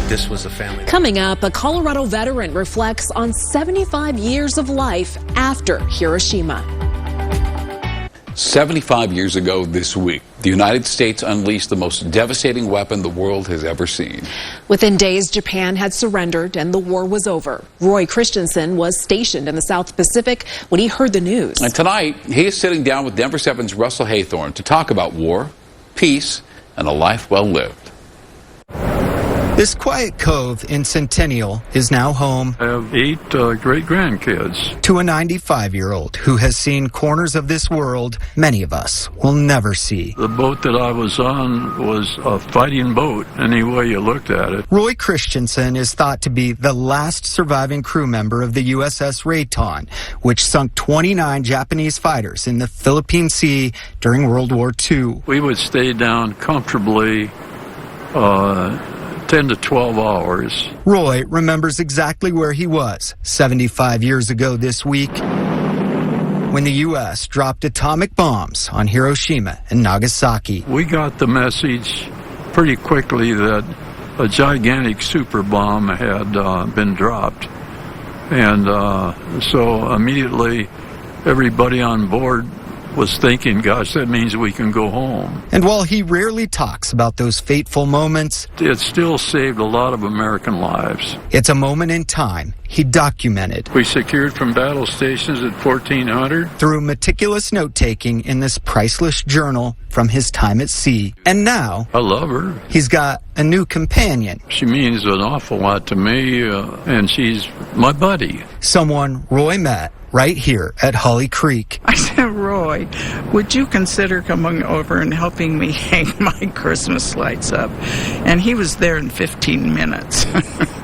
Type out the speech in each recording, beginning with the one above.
this was a family. Coming up, a Colorado veteran reflects on 75 years of life after Hiroshima. 75 years ago this week, the United States unleashed the most devastating weapon the world has ever seen. Within days, Japan had surrendered and the war was over. Roy Christensen was stationed in the South Pacific when he heard the news. And tonight, he is sitting down with Denver 7's Russell Haythorne to talk about war, peace, and a life well lived. This quiet cove in Centennial is now home I have 8 great-grandkids. to a 95-year-old who has seen corners of this world many of us will never see. The boat that I was on was a fighting boat, any way you looked at it. Roy Christensen is thought to be the last surviving crew member of the USS Rayton, which sunk 29 Japanese fighters in the Philippine Sea during World War II. We would stay down comfortably 10 to 12 hours. Roy remembers exactly where he was 75 years ago this week when the U.S. dropped atomic bombs on Hiroshima and Nagasaki. We got the message pretty quickly that a gigantic super bomb had been dropped. And so immediately everybody on board was thinking, gosh, that means we can go home. And while he rarely talks about those fateful moments, It still saved a lot of American lives. it's a moment in time he documented We secured from battle stations at 1400. through meticulous note-taking in this priceless journal from his time at sea. And now, I love her. he's got a new companion, She means an awful lot to me, and she's my buddy. someone Roy met right here at Holly Creek. I said, Roy, would you consider coming over and helping me hang my Christmas lights up? And he was there in 15 minutes.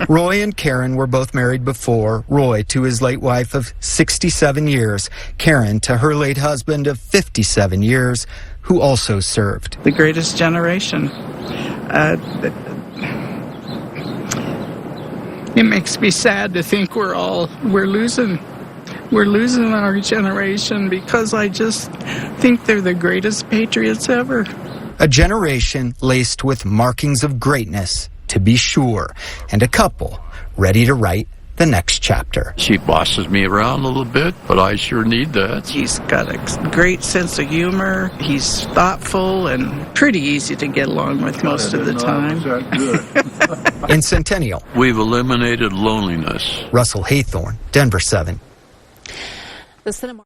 Roy and Karen were both married before, Roy to his late wife of 67 years, Karen to her late husband of 57 years, who also served. The greatest generation. It makes me sad to think we're losing our generation, because I just think they're the greatest patriots ever. A generation laced with markings of greatness, to be sure, and a couple ready to write the next chapter. She bosses me around a little bit, but I sure need that. He's got a great sense of humor. He's thoughtful and pretty easy to get along with most of the time. In Centennial, We've eliminated loneliness. Russell Haythorne, Denver 7. The cinema